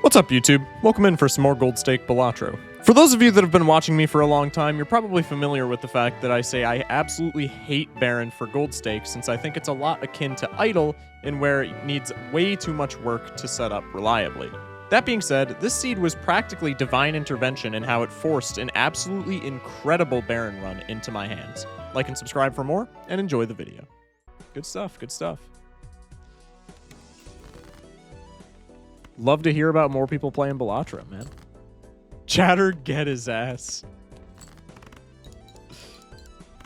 What's up, YouTube? Welcome in for some more Gold Stake Balatro. For those of you that have been watching me for a long time, you're probably familiar with the fact that I say I absolutely hate Baron for Gold Stake, since I think it's a lot akin to Idle, in where it needs way too much work to set up reliably. That being said, this seed was practically divine intervention in how it forced an absolutely incredible Baron run into my hands. Like and subscribe for more, and enjoy the video. Good stuff, good stuff. Love to hear about more people playing Balatro, man. Chatter, get his ass.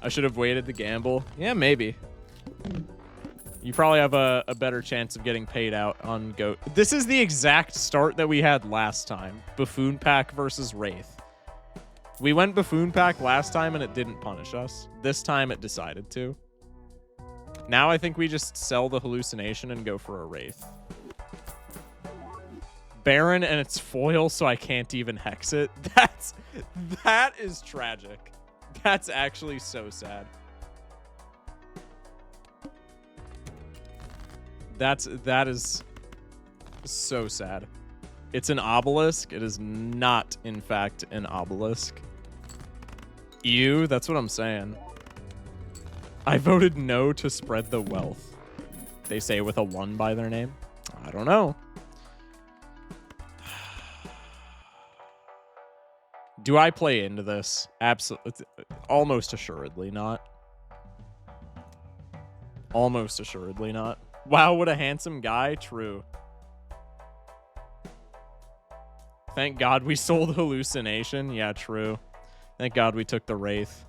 I should have waited to gamble. Yeah, maybe. You probably have a better chance of getting paid out on Goat. This is the exact start that we had last time. Buffoon Pack versus Wraith. We went Buffoon Pack last time and it didn't punish us. This time it decided to. Now I think we just sell the hallucination and go for a Wraith. Baron and its foil, so I can't even hex it. That is tragic. That's actually so sad. That is so sad. It's an obelisk. It is not, in fact, an obelisk. Ew, that's what I'm saying. I voted no to spread the wealth. They say with a 1 by their name. I don't know. Do I play into this? Absolutely. Almost assuredly not. Almost assuredly not. Wow, what a handsome guy. True. Thank God we sold hallucination. Yeah, true. Thank God we took the Wraith.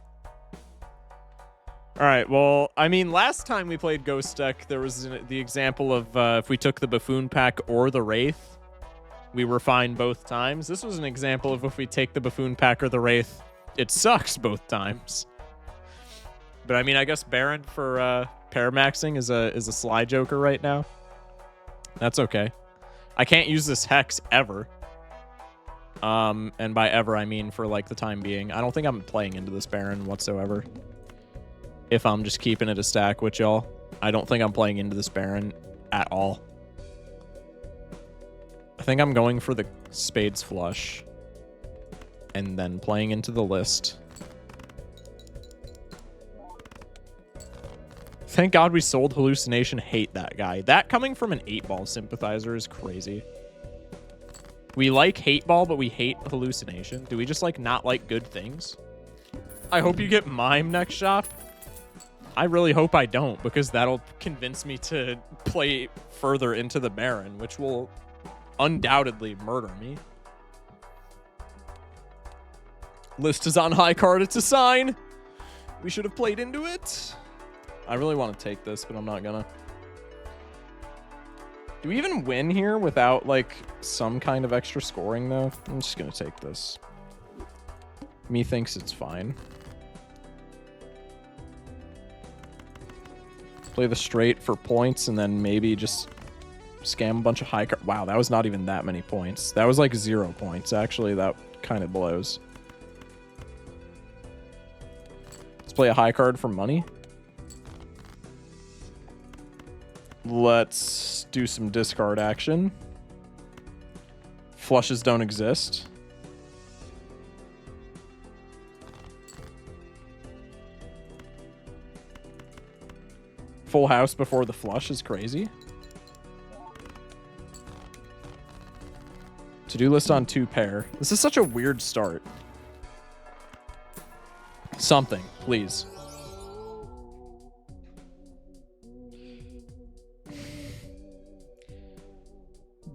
All right, well, I mean, last time we played Ghost Deck, there was the example of if we took the Buffoon Pack or the Wraith, we were fine both times. This was an example of if we take the Buffoon Pack or the Wraith, it sucks both times. But I mean, I guess Baron for paramaxing is a sly joker right now. That's okay. I can't use this Hex ever. And by ever, I mean for like the time being. I don't think I'm playing into this Baron whatsoever. If I'm just keeping it a stack with y'all, I don't think I'm playing into this Baron at all. I think I'm going for the Spades Flush and then playing into the list. Thank God we sold hallucination. Hate that guy. That coming from an 8-ball sympathizer is crazy. We like hate ball, but we hate hallucination. Do we just like not like good things? I hope you get Mime next shop. I really hope I don't, because that'll convince me to play further into the Baron, which will undoubtedly murder me. List is on high card. It's a sign. We should have played into it. I really want to take this, but I'm not gonna. Do we even win here without like some kind of extra scoring though? I'm just gonna take this. Me thinks it's fine. Play the straight for points and then maybe just scam a bunch of high card. Wow, that was not even that many points. That was like 0 points. Actually, that kind of blows. Let's play a high card for money. Let's do some discard action. Flushes don't exist. Full house before the flush is crazy. To-do list on 2 pair. This is such a weird start. Something, please.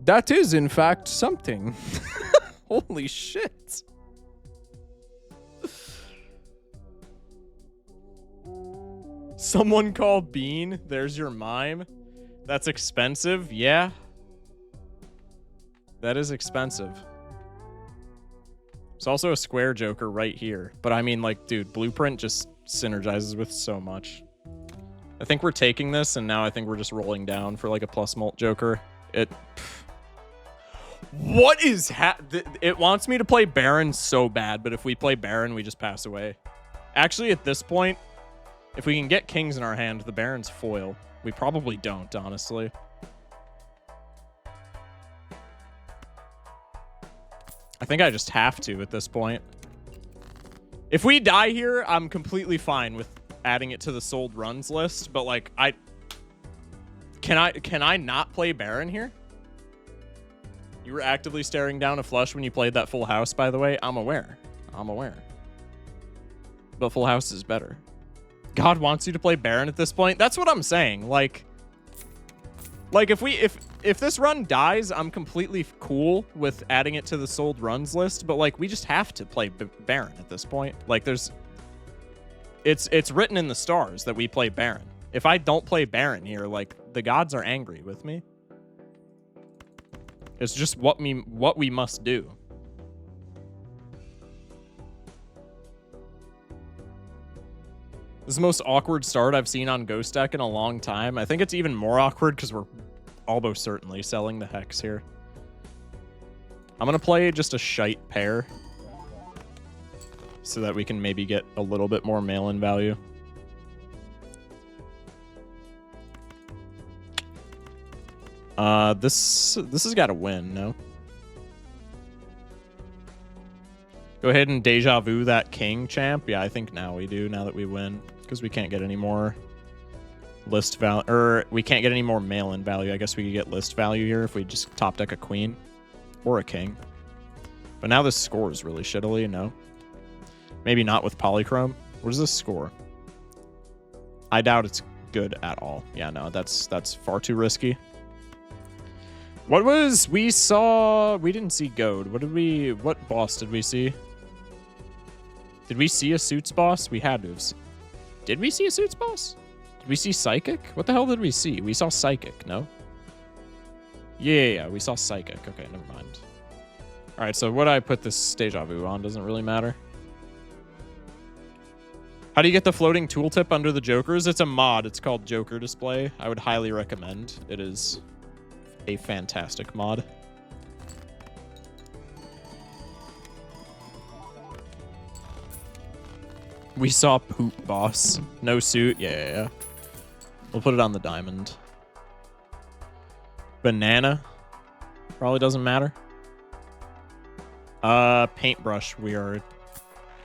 That is, in fact, something. Holy shit. Someone call Bean. There's your mime. That's expensive. Yeah. That is expensive. It's also a square joker right here. But I mean, like, dude, Blueprint just synergizes with so much. I think we're taking this, and now I think we're just rolling down for, like, a plus mult joker. What is it wants me to play Baron so bad, but if we play Baron, we just pass away. Actually, at this point, if we can get kings in our hand, the Baron's foil. We probably don't, honestly. I think I just have to at this point. If we die here, I'm completely fine with adding it to the sold runs list, but like can I not play Baron here? You were actively staring down a flush when you played that full house, by the way. I'm aware. I'm aware. But full house is better. God wants you to play Baron at this point. That's what I'm saying. Like if this run dies, I'm completely cool with adding it to the sold runs list, but like we just have to play Baron at this point. Like it's written in the stars that we play Baron. If I don't play Baron here, like the gods are angry with me. It's just what we must do. This is the most awkward start I've seen on Ghost Deck in a long time. I think it's even more awkward because we're almost certainly selling the Hex here. I'm going to play just a shite pair so that we can maybe get a little bit more mail-in value. This has got to win, no? Go ahead and deja vu that king, champ. Yeah, I think now we do, now that we win. Because we can't get any more list value, or we can't get any more mail-in value. I guess we could get list value here if we just top deck a queen or a king. But now this scores really shittily, no? Maybe not with polychrome. What does this score? I doubt it's good at all. Yeah, no, that's far too risky. What was, we didn't see Goad. What boss did we see? Did we see a Suits boss? We had to have. Did we see a Suits boss? Did we see Psychic? What the hell did we see? We saw Psychic, no? Yeah, we saw Psychic. Okay, never mind. All right, so what I put this Deja Vu on doesn't really matter. How do you get the floating tooltip under the Jokers? It's a mod. It's called Joker Display. I would highly recommend. It is a fantastic mod. We saw Poop boss. No suit. Yeah. We'll put it on the diamond. Banana. Probably doesn't matter. Paintbrush we are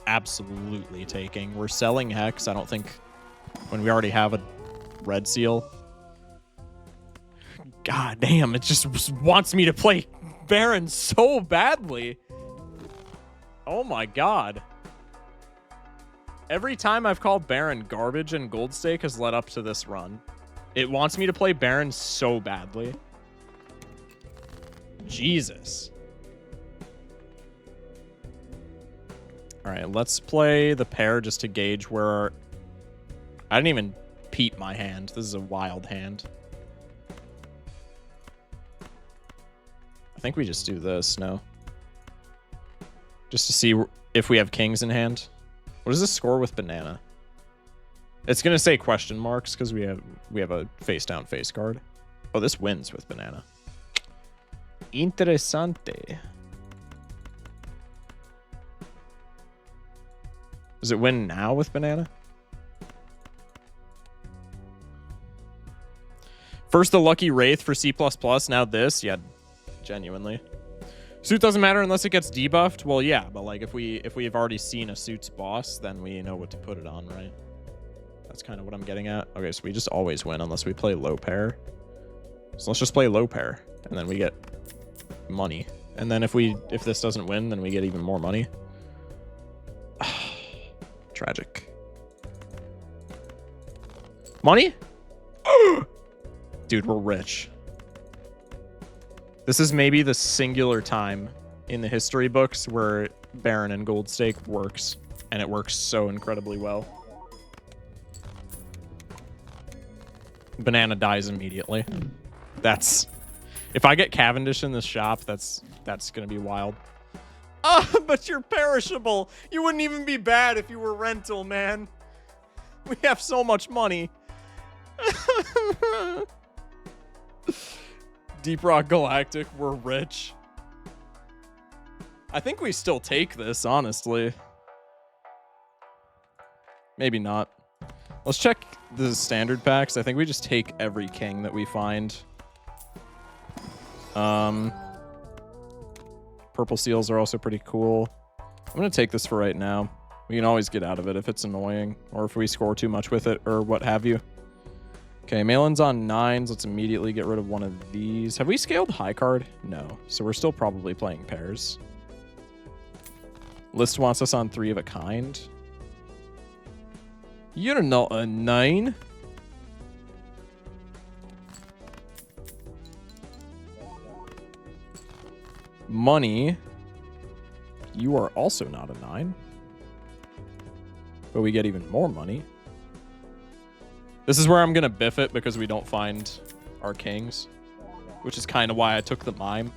absolutely taking. We're selling Hex. I don't think when we already have a red seal. God damn, it just wants me to play Baron so badly. Oh my god. Every time I've called Baron garbage and Gold Stake has led up to this run. It wants me to play Baron so badly. Jesus. Alright, let's play the pair just to gauge where... I didn't even peep my hand. This is a wild hand. I think we just do this, no? Just to see if we have kings in hand. What does this score with banana? It's gonna say question marks because we have a face down face card. Oh, this wins with banana. Interessante. Does it win now with banana? First the Lucky Wraith for C++, now this. Yeah, genuinely. Suit doesn't matter unless it gets debuffed. Well, yeah, but like if we've already seen a Suits boss, then we know what to put it on, right? That's kind of what I'm getting at. Okay, so we just always win unless we play low pair. So let's just play low pair, and then we get money. And then if this doesn't win, then we get even more money. Tragic. Money? Dude, we're rich. This is maybe the singular time in the history books where Baron and Gold Stake works, and it works so incredibly well. Banana dies immediately. That's... If I get Cavendish in this shop, that's gonna be wild. But you're perishable. You wouldn't even be bad if you were rental, man. We have so much money. Deep Rock Galactic, we're rich. I think we still take this, honestly. Maybe not. Let's check the standard packs. I think we just take every king that we find. Purple seals are also pretty cool. I'm going to take this for right now. We can always get out of it if it's annoying or if we score too much with it or what have you. Okay, Malin's on 9s. Let's immediately get rid of one of these. Have we scaled high card? No. So we're still probably playing pairs. List wants us on 3 of a kind. You're not a 9. Money. You are also not a 9. But we get even more money. This is where I'm going to biff it because we don't find our kings. Which is kind of why I took the mime.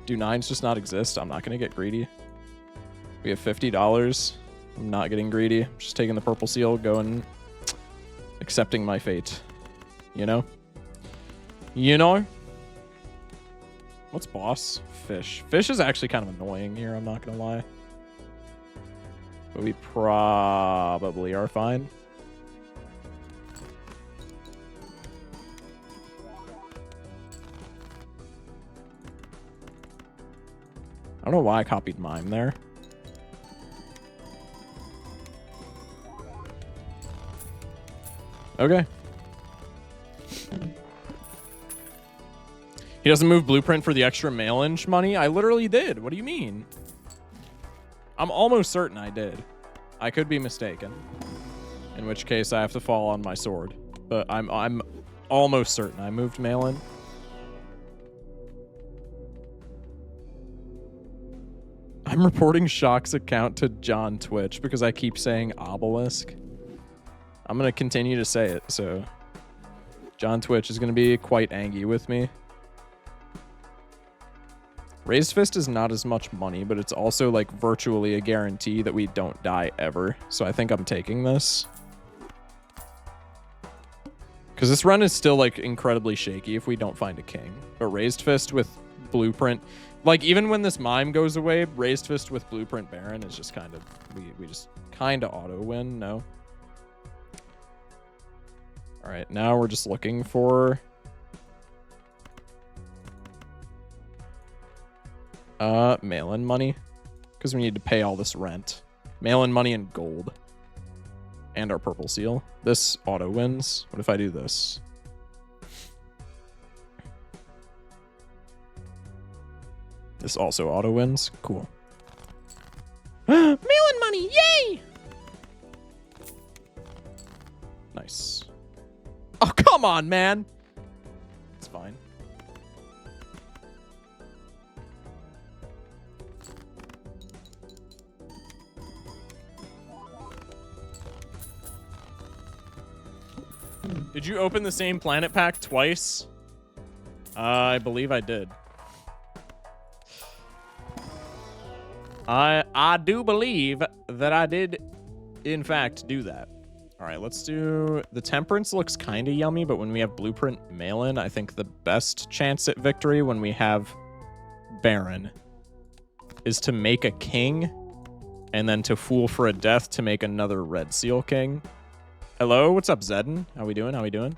Do 9s just not exist? I'm not going to get greedy. We have $50. I'm not getting greedy. I'm just taking the purple seal, going, accepting my fate. You know? You know? What's boss? Fish. Fish is actually kind of annoying here, I'm not going to lie. But we probably are fine. I don't know why I copied mime there. Okay. He doesn't move blueprint for the extra mail-in money? I literally did. What do you mean? I'm almost certain I did. I could be mistaken. In which case I have to fall on my sword. But I'm almost certain I moved mail-in. I'm reporting Shock's account to John Twitch because I keep saying obelisk. I'm going to continue to say it, so John Twitch is going to be quite angry with me. Raised Fist is not as much money, but it's also like virtually a guarantee that we don't die ever. So I think I'm taking this. Because this run is still like incredibly shaky if we don't find a king. But Raised Fist with Blueprint, like even when this mime goes away, Raised Fist with Blueprint Baron is just kind of, we just kind of auto win, no? All right, now we're just looking for mail-in money because we need to pay all this rent. Mail-in money and gold and our purple seal. This auto wins. What if I do this? This also auto wins. Cool. Mail-in money, yay! Nice. Oh, come on, man. It's fine. Did you open the same planet pack twice? I believe I did. I do believe that I did, in fact, do that. All right, let's do... The Temperance looks kind of yummy, but when we have Blueprint mail-in, I think the best chance at victory when we have Baron is to make a king and then to Fool for a Death to make another Red Seal king. Hello, what's up, Zedden? How we doing? How we doing?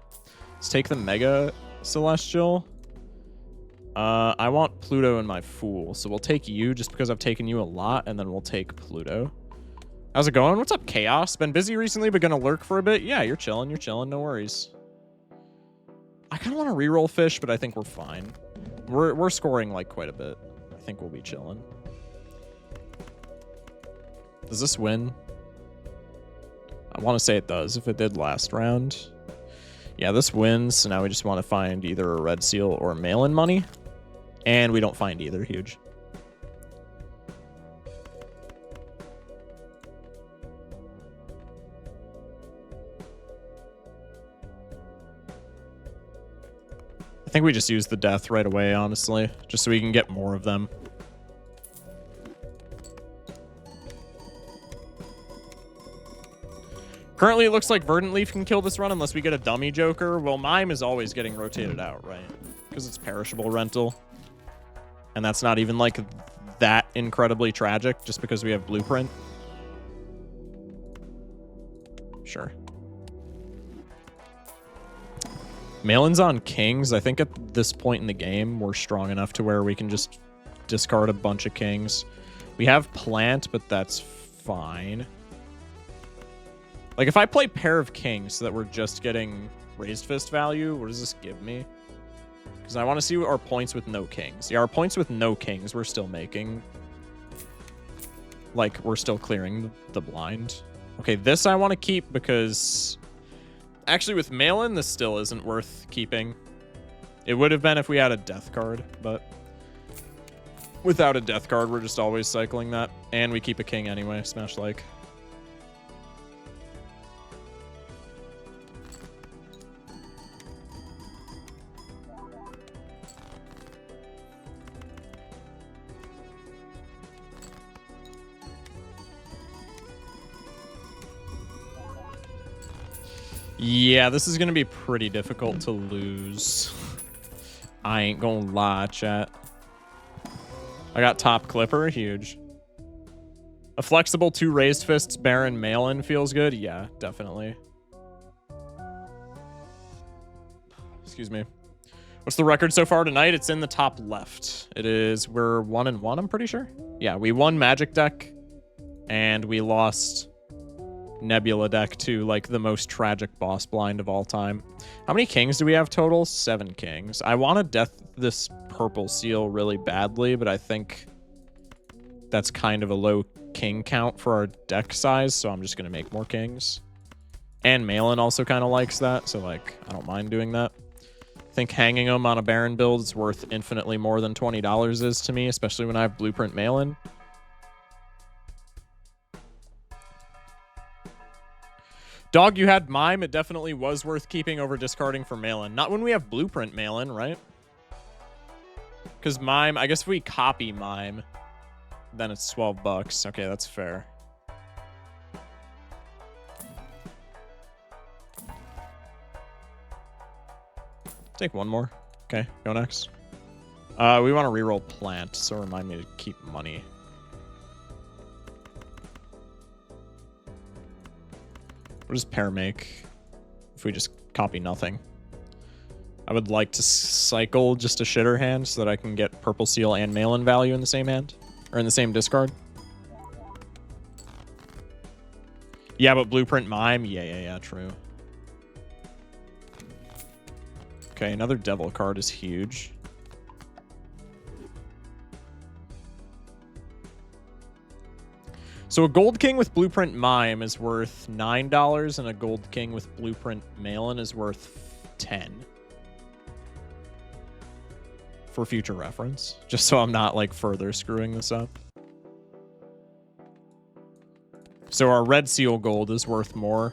Let's take the Mega Celestial. I want Pluto in my Fool, so we'll take you just because I've taken you a lot, and then we'll take Pluto. How's it going? What's up, Chaos? Been busy recently, but gonna lurk for a bit? Yeah, you're chilling, no worries. I kind of want to reroll fish, but I think we're fine. We're scoring, like, quite a bit. I think we'll be chilling. Does this win? I want to say it does, if it did last round. Yeah, this wins, so now we just want to find either a Red Seal or mail-in money. And we don't find either. Huge. I think we just use the death right away, honestly, just so we can get more of them. Currently, it looks like Verdant Leaf can kill this run unless we get a dummy Joker. Well, Mime is always getting rotated out, right? Because it's perishable rental. And that's not even, like, that incredibly tragic just because we have Blueprint. Sure. Malin's on kings. I think at this point in the game, we're strong enough to where we can just discard a bunch of kings. We have plant, but that's fine. Like, if I play pair of kings so that we're just getting raised fist value, what does this give me? Because I want to see our points with no kings. Yeah, our points with no kings, we're still making. Like, we're still clearing the blind. Okay, this I want to keep because... Actually, with Malin, this still isn't worth keeping. It would have been if we had a death card, but... Without a death card, we're just always cycling that. And we keep a king anyway, smash like. Yeah, this is going to be pretty difficult to lose. I ain't gonna lie, chat. I got top clipper, huge. A flexible 2 raised fists Baron Malin feels good. Yeah, definitely. Excuse me. What's the record so far tonight? It's in the top left. It is, we're 1-1, I'm pretty sure. Yeah, we won Magic deck, and we lost Nebula deck to, like, the most tragic boss blind of all time. How many kings do we have total? 7 kings. I want to death this purple seal really badly, but I think that's kind of a low king count for our deck size, so I'm just going to make more kings. And Malin also kind of likes that, so, like, I don't mind doing that. I think hanging them on a Baron build is worth infinitely more than $20 is to me, especially when I have Blueprint Malin. Dog, you had Mime. It definitely was worth keeping over discarding for Malin. Not when we have Blueprint Malin, right? Because Mime, I guess if we copy Mime, then it's 12 bucks. Okay, that's fair. Take one more. Okay, go next. We want to reroll plant, so remind me to keep money. What does pair make if we just copy nothing? I would like to cycle just a shitter hand so that I can get purple seal and Malin value in the same hand, or in the same discard. Yeah, but Blueprint Mime, yeah, true. Okay, another devil card is huge. So a gold king with Blueprint Mime is worth $9, and a gold king with Blueprint Malin is worth 10. For future reference, just so I'm not, like, further screwing this up. So our red seal gold is worth more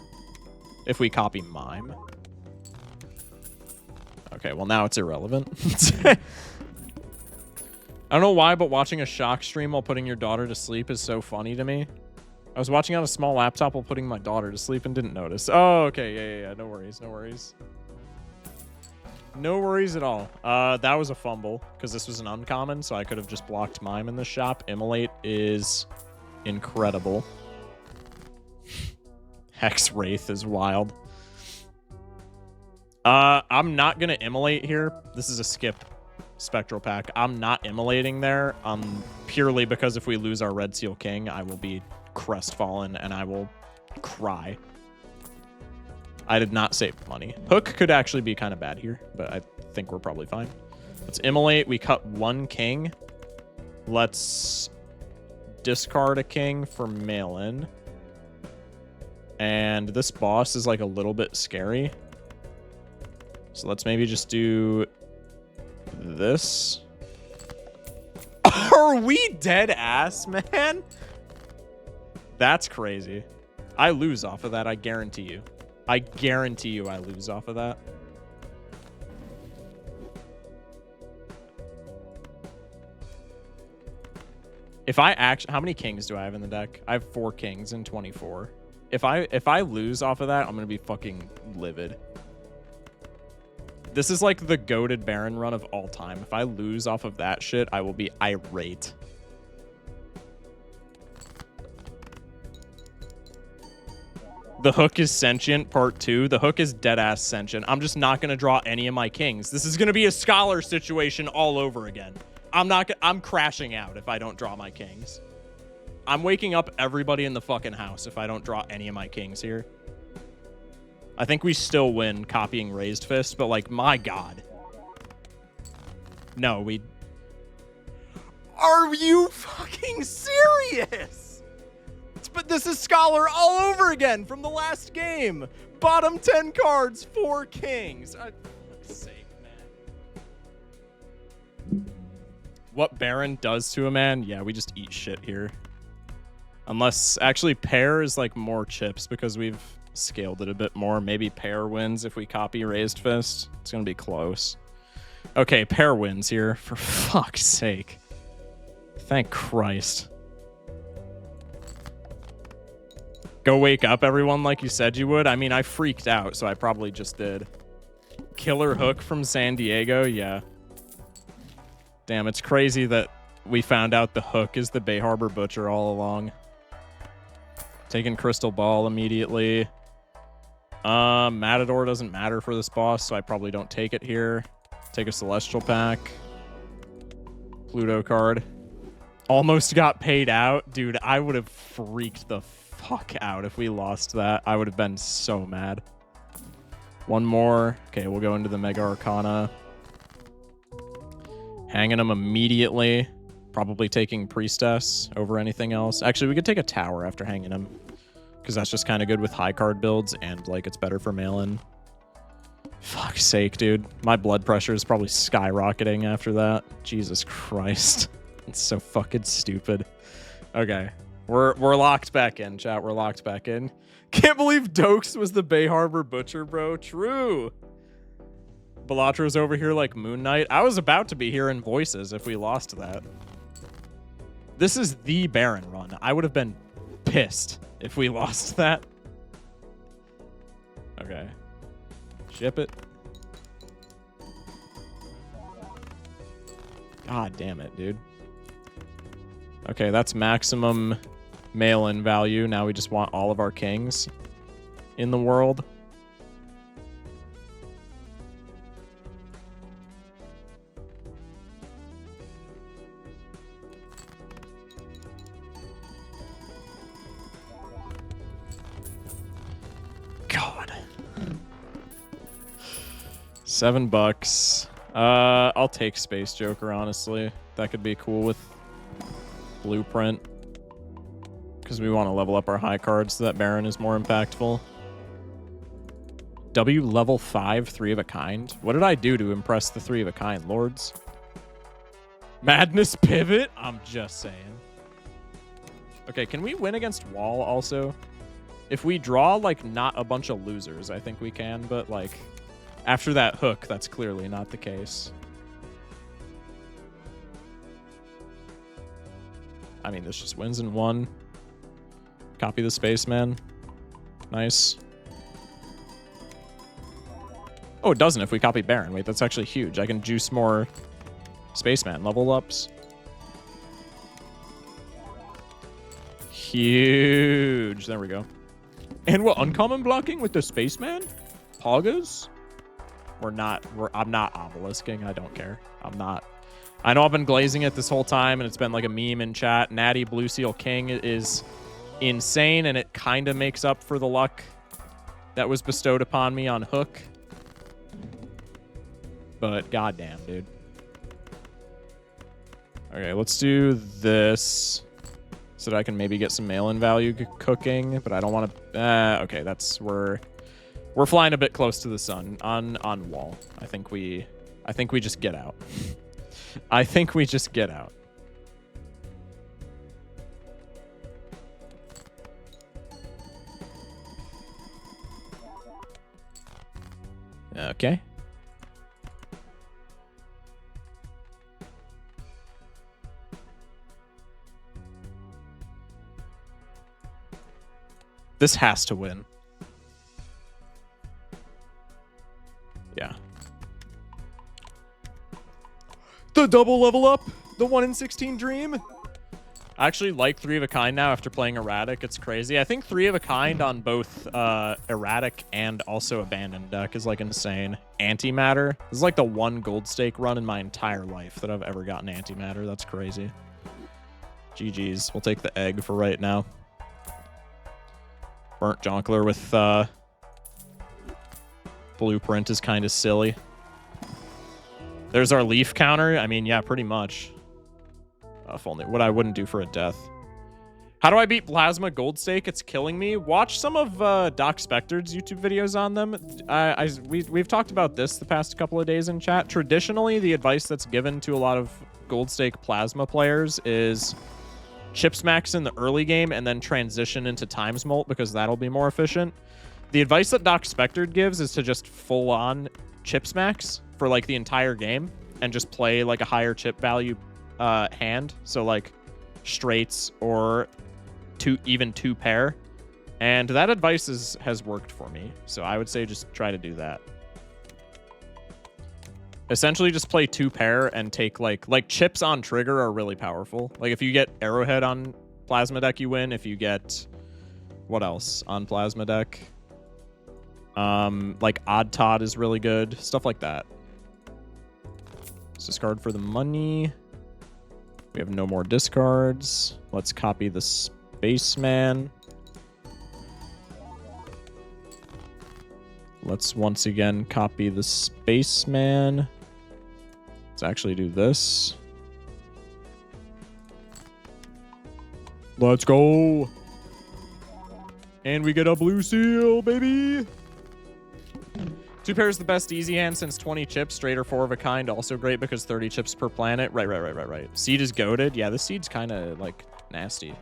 if we copy Mime. Okay, well now it's irrelevant. I don't know why, but watching a shock stream while putting your daughter to sleep is so funny to me. I was watching on a small laptop while putting my daughter to sleep and didn't notice. Oh, okay, yeah. No worries, no worries. No worries at all. That was a fumble, because this was an uncommon, so I could have just blocked Mime in the shop. Immolate is incredible. Hex Wraith is wild. I'm not going to Immolate here. This is a skip. Spectral pack. I'm not immolating there purely because if we lose our red seal king, I will be crestfallen and I will cry. I did not save money. Hook could actually be kind of bad here, but I think we're probably fine. Let's immolate. We cut 1 king. Let's discard a king for Malin. And this boss is like a little bit scary. So let's maybe just do this. Are we dead ass, man? That's crazy. I lose off of that, I guarantee you. I guarantee you I lose off of that. If I actually, how many kings do I have in the deck? I have 4 kings and 24. If I lose off of that, I'm gonna be fucking livid. This is like the goated Baron run of all time. If I lose off of that shit, I will be irate. The Hook is sentient, part 2. The Hook is dead-ass sentient. I'm just not going to draw any of my kings. This is going to be a Scholar situation all over again. I'm crashing out if I don't draw my kings. I'm waking up everybody in the fucking house if I don't draw any of my kings here. I think we still win copying Raised Fist, but, like, my God. No, we... Are you fucking serious? But this is Scholar all over again from the last game. Bottom 10 cards, 4 kings. For fuck's sake, man. What Baron does to a man? Yeah, we just eat shit here. Unless, actually, Pair is, like, more chips because we've scaled it a bit more. Maybe Pair wins if we copy Raised Fist. It's going to be close. Okay, Pair wins here. For fuck's sake. Thank Christ. Go wake up everyone like you said you would. I mean, I freaked out, so I probably just did. Killer Hook from San Diego? Yeah. Damn, it's crazy that we found out the Hook is the Bay Harbor Butcher all along. Taking Crystal Ball immediately. Matador doesn't matter for this boss, so I probably don't take it here. Take a Celestial Pack. Pluto card. Almost got paid out. Dude, I would have freaked the fuck out if we lost that. I would have been so mad. One more. Okay, we'll go into the Mega Arcana. Hanging him immediately. Probably taking Priestess over anything else. Actually, we could take a Tower after hanging him. Because that's just kind of good with high card builds, and like it's better for mail-in. Fuck's sake, dude. My blood pressure is probably skyrocketing after that. Jesus Christ. It's so fucking stupid. Okay. We're locked back in, chat. We're locked back in. Can't believe Dokes was the Bay Harbor Butcher, bro. True. Belatro's over here like Moon Knight. I was about to be hearing voices if we lost that. This is the Baron run. I would have been pissed if we lost that. Okay. Ship it. God damn it, dude. Okay, that's maximum mail-in value. Now we just want all of our kings in the world. God. $7. I'll take Space Joker, honestly. That could be cool with Blueprint. Because we want to level up our high cards so that Baron is more impactful. W level 5, 3 of a kind. What did I do to impress the 3 of a kind, lords? Madness Pivot? I'm just saying. Okay, can we win against Wall also? If we draw, like, not a bunch of losers, I think we can, but, like, after that Hook, that's clearly not the case. I mean, this just wins in 1. Copy the Spaceman. Nice. Oh, it doesn't if we copy Baron. Wait, that's actually huge. I can juice more Spaceman level ups. Huge. There we go. And what, uncommon blocking with the Spaceman? Poggers? I'm not obelisking. I don't care. I'm not. I know I've been glazing it this whole time, and it's been like a meme in chat. Natty Blue Seal King is insane, and it kind of makes up for the luck that was bestowed upon me on Hook. But goddamn, dude. Okay, let's do this so that I can maybe get some mail-in value cooking, but I don't want to... okay, that's... We're flying a bit close to the sun on Wall. I think we just get out. I think we just get out. Okay. This has to win. Yeah. The double level up, the 1 in 16 dream. I actually like 3 of a kind now after playing Erratic. It's crazy. I think 3 of a kind on both Erratic and also Abandoned deck is like insane. Antimatter. This is like the 1 gold stake run in my entire life that I've ever gotten Antimatter. That's crazy. GG's. We'll take the egg for right now. Burnt Jonkler with Blueprint is kind of silly. There's our leaf counter. I mean, yeah, pretty much. If only what I wouldn't do for a death. How do I beat Plasma Gold Stake? It's killing me. Watch some of Doc Spector's YouTube videos on them. We've talked about this the past couple of days in chat. Traditionally, the advice that's given to a lot of Gold Stake Plasma players is chip smacks in the early game and then transition into times molt because that'll be more efficient. The advice that Doc Spector gives is to just full on chip smacks for like the entire game and just play like a higher chip value hand, so like straights or even 2 pair, and that advice has worked for me, so I would say just try to do that. Essentially just play 2 pair and take like chips on trigger are really powerful. Like if you get Arrowhead on Plasma deck, you win. If you get what else on Plasma deck, like Odd Todd is really good, stuff like that. Let's discard for the money. We have no more discards. Let's copy the Spaceman. Let's once again copy the Spaceman. Let's actually do this. Let's go. And we get a blue seal, baby. 2 pair is the best easy hand since 20 chips. Straight or 4 of a kind. Also great because 30 chips per planet. Right. Seed is goated. Yeah, this seed's kind of like nasty.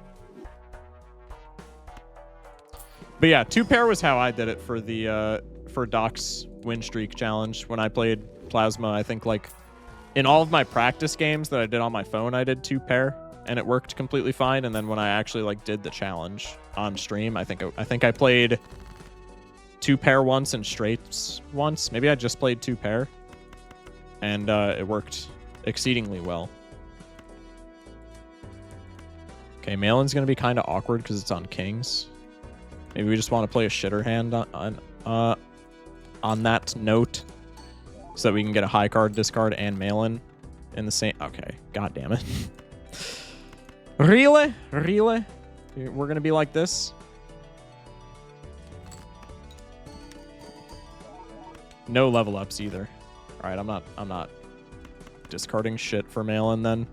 But yeah, 2 pair was how I did it for the for Doc's win streak challenge when I played Plasma. I think like in all of my practice games that I did on my phone, I did 2 pair and it worked completely fine. And then when I actually like did the challenge on stream, I think I played 2 pair once and straights once. Maybe I just played 2 pair and it worked exceedingly well. Okay, Malin's gonna be kind of awkward because it's on kings. Maybe we just want to play a shitter hand on that note so that we can get a high card discard and Malin in the same. Okay, god damn it. Really? We're gonna be like this? No level ups either. All right, I'm not discarding shit for Malin then.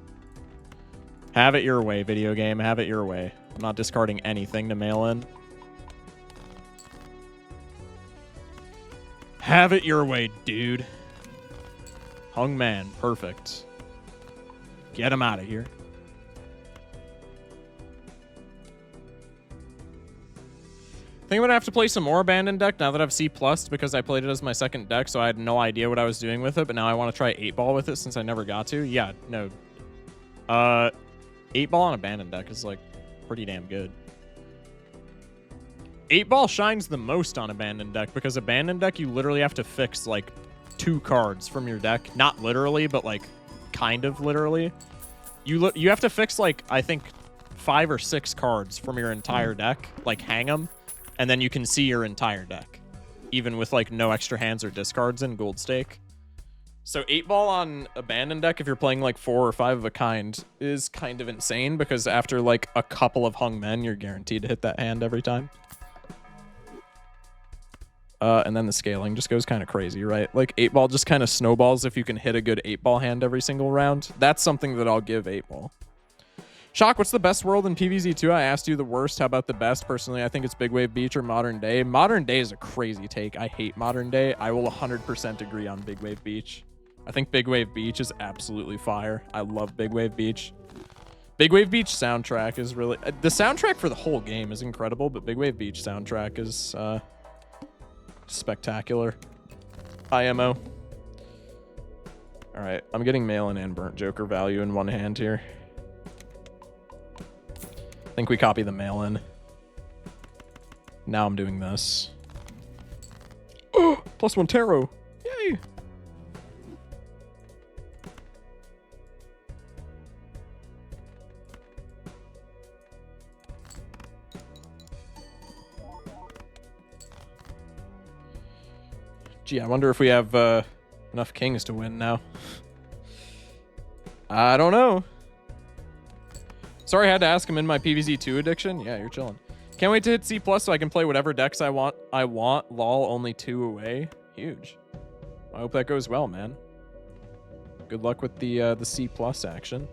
Have it your way, video game. Have it your way. I'm not discarding anything to Malin. Have it your way, dude. Hung man, perfect. Get him out of here. I think I'm gonna have to play some more Abandoned deck now that I've C+ because I played it as my second deck, so I had no idea what I was doing with it, but now I want to try 8-ball with it since I never got to. Yeah, no. 8-ball on Abandoned deck is like pretty damn good. 8-ball shines the most on Abandoned deck because Abandoned deck you literally have to fix like 2 cards from your deck. Not literally, but like kind of literally. You have to fix like I think 5 or 6 cards from your entire deck, like hang them, and then you can see your entire deck, even with like no extra hands or discards in Gold Stake. So 8-ball on Abandoned deck, if you're playing like 4 or 5 of a kind, is kind of insane because after like a couple of hung men, you're guaranteed to hit that hand every time. And then the scaling just goes kind of crazy, right? Like 8-ball just kind of snowballs if you can hit a good 8-ball hand every single round. That's something that I'll give 8-ball. Shock, what's the best world in PvZ2? I asked you the worst. How about the best? Personally, I think it's Big Wave Beach or Modern Day. Modern Day is a crazy take. I hate Modern Day. I will 100% agree on Big Wave Beach. I think Big Wave Beach is absolutely fire. I love Big Wave Beach. Big Wave Beach soundtrack is really... the soundtrack for the whole game is incredible, but Big Wave Beach soundtrack is spectacular. IMO. All right, I'm getting Malin and Burnt Joker value in one hand here. I think we copy the Malin. Now I'm doing this. Oh, +1 tarot. Yay. Gee, I wonder if we have enough kings to win now. I don't know. Sorry I had to ask him in my PvZ2 addiction. Yeah, you're chilling. Can't wait to hit C+ so I can play whatever decks I want. Lol, only 2 away. Huge. I hope that goes well, man. Good luck with the C+ action.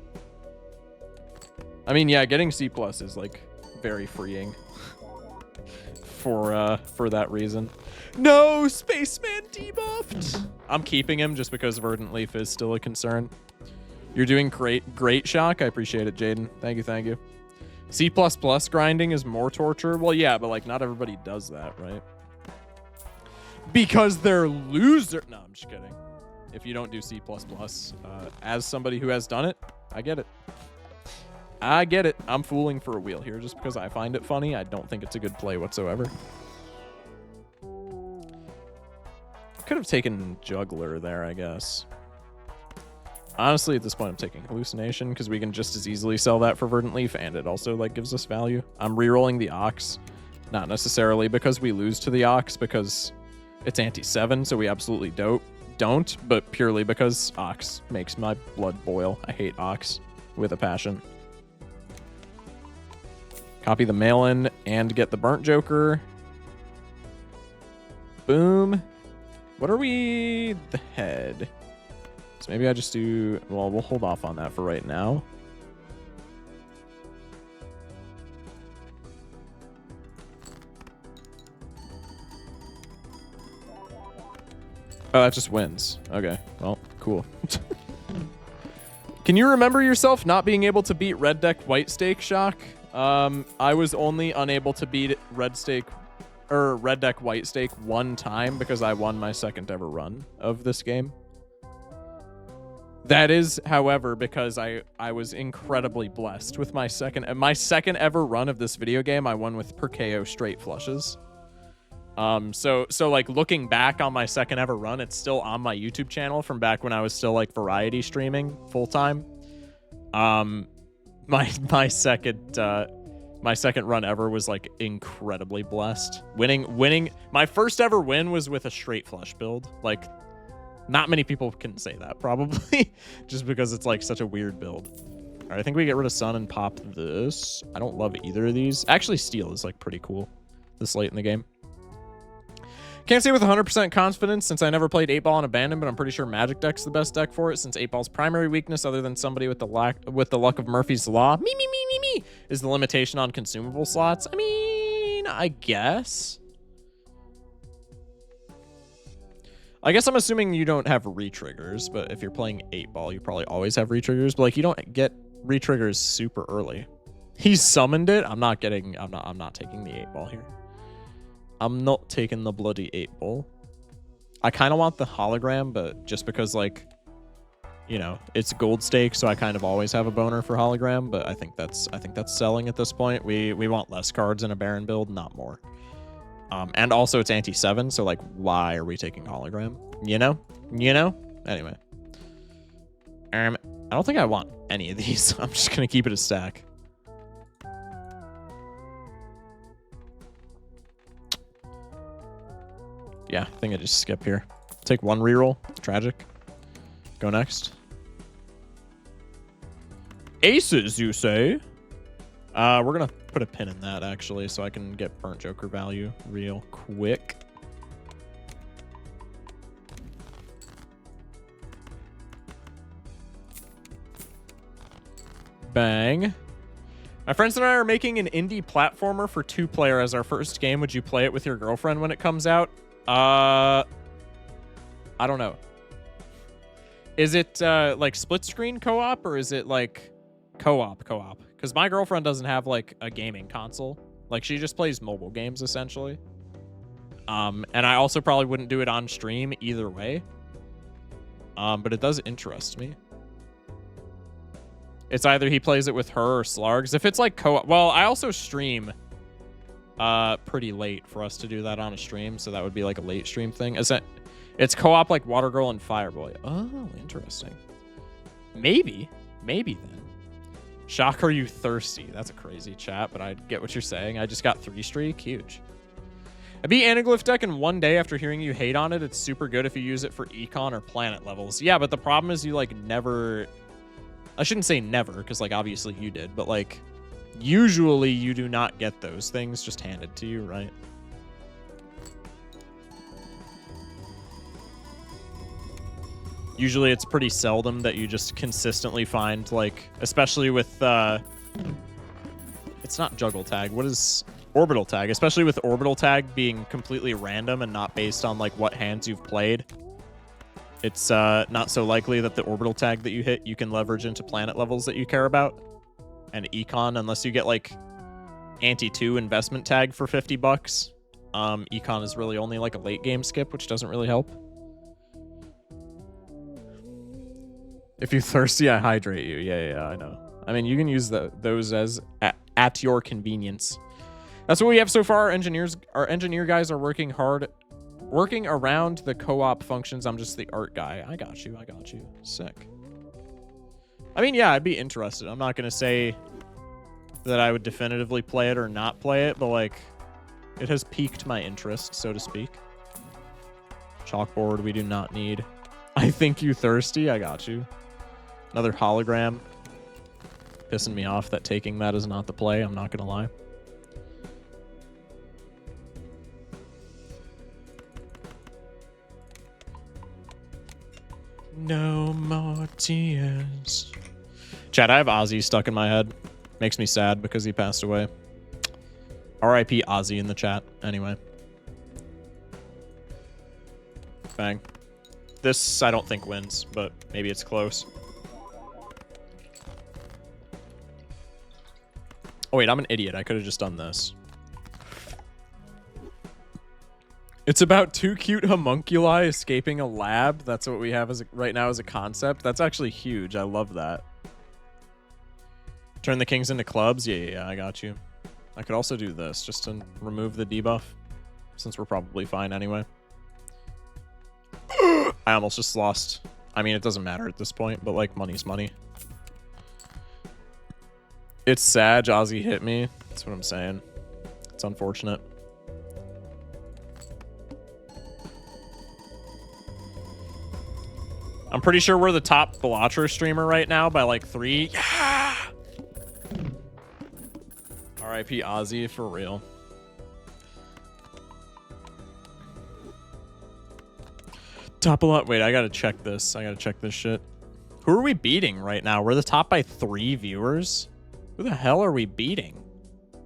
I mean, yeah, getting C+ is like very freeing for that reason. No, Spaceman debuffed. I'm keeping him just because Verdant Leaf is still a concern. You're doing great, Shock. I appreciate it, Jaden. Thank you, thank you. C++ grinding is more torture. Well, yeah, but like not everybody does that, right? Because they're loser. No, I'm just kidding. If you don't do C++, as somebody who has done it, I get it. I get it. I'm fooling for a wheel here just because I find it funny. I don't think it's a good play whatsoever. Could have taken Juggler there, I guess. Honestly, at this point, I'm taking Hallucination because we can just as easily sell that for Verdant Leaf, and it also like gives us value. I'm rerolling the Ox, not necessarily because we lose to the Ox, because it's anti-7, so we absolutely don't, but purely because Ox makes my blood boil. I hate Ox with a passion. Copy the mail-in and get the Burnt Joker. Boom. What are we? The head. So maybe I just do... Well, we'll hold off on that for right now. Oh, that just wins. Okay, well, cool. Can you remember yourself not being able to beat Red Deck White Stake, Shock? I was only unable to beat Red Deck White Stake one time because I won my second ever run of this game. That is, however, because I was incredibly blessed with my second ever run of this video game. I won with per KO straight flushes. So like looking back on my second ever run, it's still on my YouTube channel from back when I was still like variety streaming full time. My second run ever was like incredibly blessed. Winning my first ever win was with a straight flush build. Like, not many people can say that probably, just because it's like such a weird build. All right, I think we get rid of Sun and pop this. I don't love either of these. Actually, Steel is like pretty cool this late in the game. Can't say with 100% confidence since I never played 8-Ball on Abandon, but I'm pretty sure Magic Deck's the best deck for it, since 8-Ball's primary weakness, other than somebody with the luck of Murphy's Law, is the limitation on consumable slots. I mean, I guess. I guess I'm assuming you don't have re-triggers, but if you're playing 8-Ball, you probably always have re-triggers, but like you don't get re-triggers super early. He summoned it. I'm not taking the 8-Ball here. I'm not taking the bloody 8-Ball. I kind of want the hologram, but just because, like, you know, it's gold stake, so I kind of always have a boner for hologram, but I think that's selling at this point. We want less cards in a Baron build, not more. And also it's anti-7, so like, why are we taking hologram? You know? Anyway. I don't think I want any of these. I'm just gonna keep it a stack. Yeah, I think I just skip here. Take one reroll. Tragic. Go next. Aces, you say? We're gonna put a pin in that, actually, so I can get Burnt Joker value real quick. Bang. My friends and I are making an indie platformer for 2-player as our first game. Would you play it with your girlfriend when it comes out? I don't know. Is it like split screen co-op, or is it like co-op? Because my girlfriend doesn't have like a gaming console. Like, she just plays mobile games essentially. And I also probably wouldn't do it on stream either way. But it does interest me. It's either he plays it with her or Slargs. If it's like co-op, well, I also stream pretty late for us to do that on a stream, so that would be like a late stream thing. It's co-op like Water Girl and Fireboy. Oh, interesting. Maybe then. Shock, are you thirsty? That's a crazy chat, but I get what you're saying. I just got 3 streak. Huge. I beat Anaglyph deck in 1 day after hearing you hate on it. It's super good if you use it for econ or planet levels. Yeah, but the problem is you, like, never... I shouldn't say never, because, like, obviously you did, but, like, usually you do not get those things just handed to you, right? Usually it's pretty seldom that you just consistently find, like, especially with, it's not juggle tag. What is orbital tag? Especially with orbital tag being completely random and not based on, like, what hands you've played. It's not so likely that the orbital tag that you hit you can leverage into planet levels that you care about. And econ, unless you get, like, anti-2 investment tag for 50 bucks. Econ is really only, like, a late game skip, which doesn't really help. If you're thirsty, I hydrate you. Yeah, I know. I mean, you can use those as at your convenience. That's what we have so far. Our engineer guys are working around the co-op functions. I'm just the art guy. I got you. Sick. I mean, yeah, I'd be interested. I'm not going to say that I would definitively play it or not play it, but, like, it has piqued my interest, so to speak. Chalkboard we do not need. I think you thirsty. I got you. Another hologram. Pissing me off that taking that is not the play. I'm not going to lie. No more tears. Chat, I have Ozzy stuck in my head. Makes me sad because he passed away. R.I.P. Ozzy in the chat. Anyway. Bang. This, I don't think wins, but maybe it's close. Oh, wait, I'm an idiot. I could have just done this. It's about 2 cute homunculi escaping a lab. That's what we have as right now as a concept. That's actually huge. I love that. Turn the kings into clubs? Yeah, I got you. I could also do this just to remove the debuff, since we're probably fine anyway. I almost just lost. I mean, it doesn't matter at this point, but, like, money's money. It's sad Ozzy hit me. That's what I'm saying. It's unfortunate. I'm pretty sure we're the top Balatro streamer right now by, like, 3. Yeah! R.I.P. Ozzy, for real. Top a lot. Wait, I gotta check this. I gotta check this shit. Who are we beating right now? We're the top by 3 viewers? Who the hell are we beating?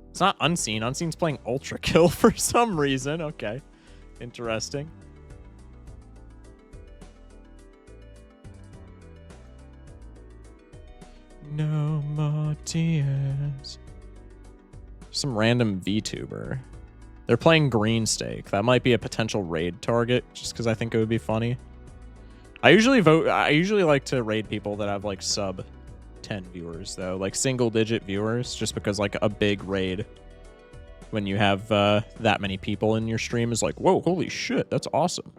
It's not Unseen. Unseen's playing Ultra Kill for some reason. Okay. Interesting. No more tears. Some random VTuber. They're playing Green Stake. That might be a potential raid target, just because I think it would be funny. I usually like to raid people that have, like, sub 10 viewers, though. Like, single-digit viewers, just because, like, a big raid when you have that many people in your stream is like, whoa, holy shit, that's awesome.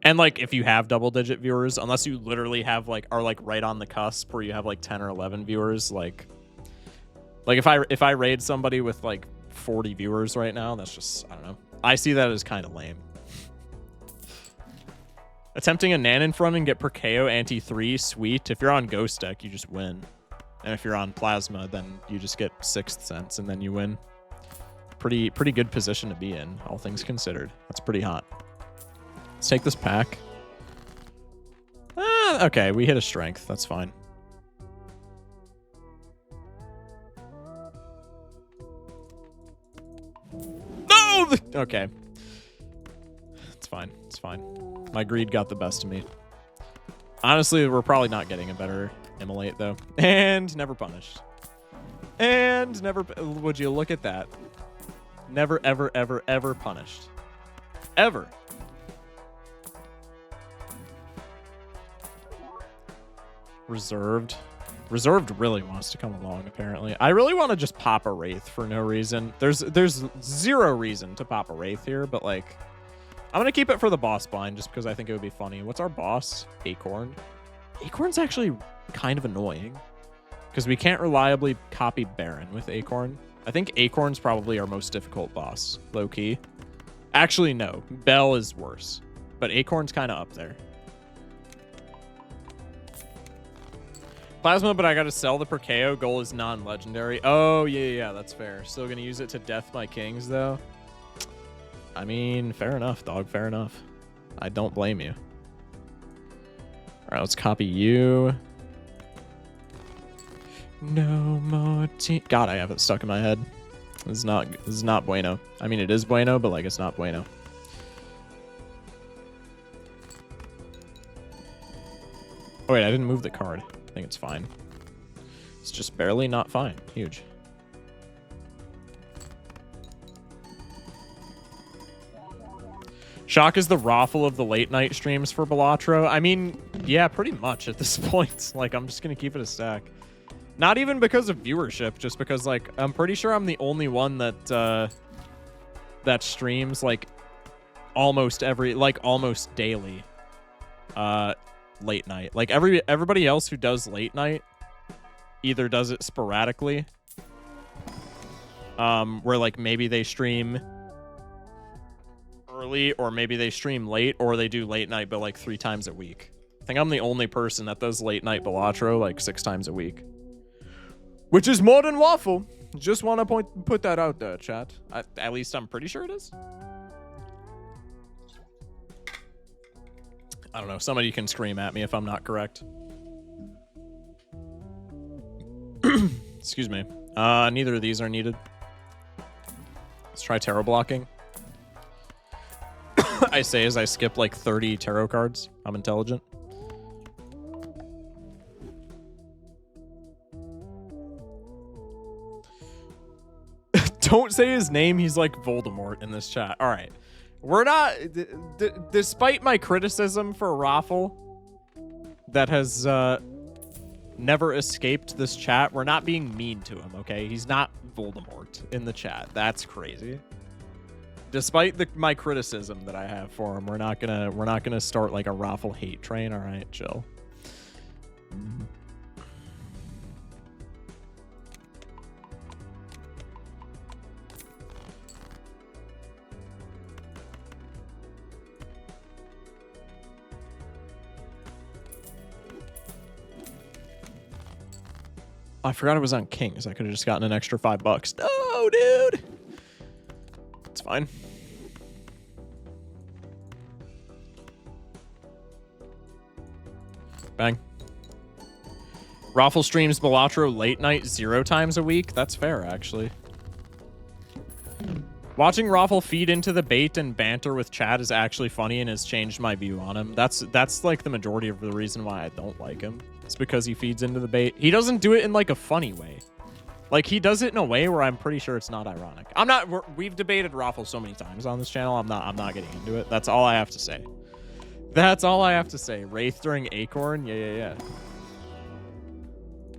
And, like, if you have double-digit viewers, unless you literally have, like, are, like, right on the cusp where you have, like, 10 or 11 viewers, like if I raid somebody with, like, 40 viewers right now, that's just, I don't know. I see that as kind of lame. Attempting a Nan in front and get per KO anti-3, sweet. If you're on Ghost deck, you just win. And if you're on Plasma, then you just get 6th Sense and then you win. Pretty good position to be in, all things considered. That's pretty hot. Let's take this pack. Okay, we hit a strength. That's fine. No! Okay. It's fine. It's fine. My greed got the best of me. Honestly, we're probably not getting a better Immolate, though. And never punished. And never... Would you look at that? Never, ever, ever, ever punished. Ever. Reserved. Reserved really wants to come along, apparently. I really want to just pop a Wraith for no reason. There's zero reason to pop a Wraith here, but, like... I'm going to keep it for the boss blind just because I think it would be funny. What's our boss? Acorn. Acorn's actually kind of annoying because we can't reliably copy Baron with Acorn. I think Acorn's probably our most difficult boss, low-key. Actually, no. Bell is worse. But Acorn's kind of up there. Plasma, but I gotta sell the Perkeo. Goal is non-legendary. Oh, yeah, that's fair. Still gonna use it to death my kings, though. I mean, fair enough, dog. Fair enough. I don't blame you. All right, let's copy you. No more team. God, I have it stuck in my head. This is not bueno. I mean, it is bueno, but like it's not bueno. Oh wait, I didn't move the card. I think it's fine. It's just barely not fine. Huge. Shock is the raffle of the late night streams for Balatro. I mean, yeah, pretty much at this point. Like, I'm just gonna keep it a stack. Not even because of viewership, just because, like, I'm pretty sure I'm the only one that that streams like almost daily late night. Like everybody else who does late night either does it sporadically, where like maybe they stream early or maybe they stream late, or they do late night but like 3 times a week. I think I'm the only person that does late night Balatro like 6 times a week. Which is more than waffle. Just want to put that out there, chat. At least I'm pretty sure it is. I don't know. Somebody can scream at me if I'm not correct. Excuse me. Neither of these are needed. Let's try tarot blocking. I say as I skip like 30 tarot cards. I'm intelligent. Don't say his name. He's like Voldemort in this chat. All right. We're not... despite my criticism for Raffle that has never escaped this chat, we're not being mean to him, okay? He's not Voldemort in the chat. That's crazy. Despite my criticism that I have for him, we're not gonna start like a Raffle hate train. All right, chill. I forgot it was on Kings. I could have just gotten an extra $5. No, dude. It's fine. Bang. Raffle streams Balatro late night 0 times a week. That's fair, actually. Watching Raffle feed into the bait and banter with chat is actually funny and has changed my view on him. That's like the majority of the reason why I don't like him. It's because he feeds into the bait. He doesn't do it in like a funny way. Like he does it in a way where I'm pretty sure it's not ironic. We've debated Raffle so many times on this channel. I'm not getting into it. That's all I have to say. That's all I have to say. Wraith during Acorn? Yeah.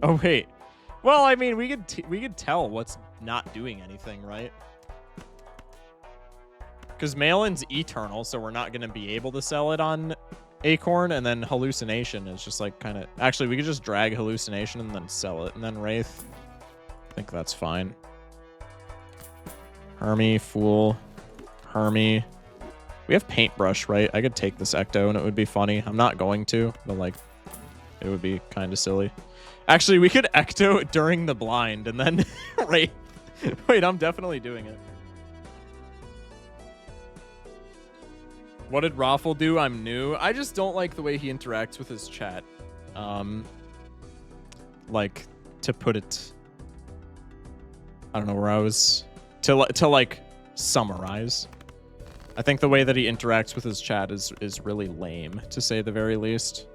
Oh wait. Well, I mean, we could tell what's not doing anything, right? Because Malin's eternal, so we're not going to be able to sell it on Acorn, and then Hallucination is just like kind of... Actually, we could just drag Hallucination and then sell it, and then Wraith. I think that's fine. Hermie, Fool, Hermie. We have Paintbrush, right? I could take this Ecto, and it would be funny. I'm not going to, but like, it would be kind of silly. Actually, we could Ecto during the blind, and then Wraith. Wait, I'm definitely doing it. What did Raffle do? I'm new. I just don't like the way he interacts with his chat. Like, to put it... I don't know where I was... To like, summarize. I think the way that he interacts with his chat is really lame, to say the very least.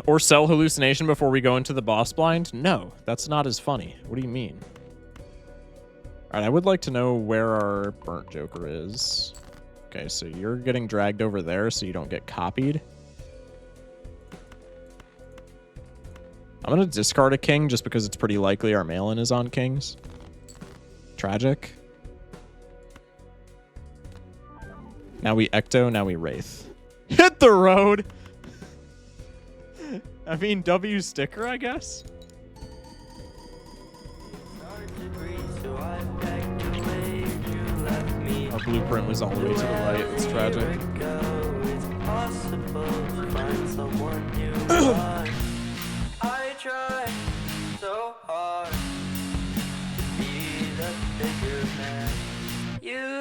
Or sell Hallucination before we go into the boss blind? No, that's not as funny. What do you mean? Alright, I would like to know where our burnt joker is. Okay, so you're getting dragged over there so you don't get copied. I'm going to discard a king just because it's pretty likely our Malin is on kings. Tragic. Now we Ecto, now we Wraith. Hit the road! I mean, W sticker, I guess? Our blueprint was all the way to the right. It's tragic. I try so hard to be the bigger man. You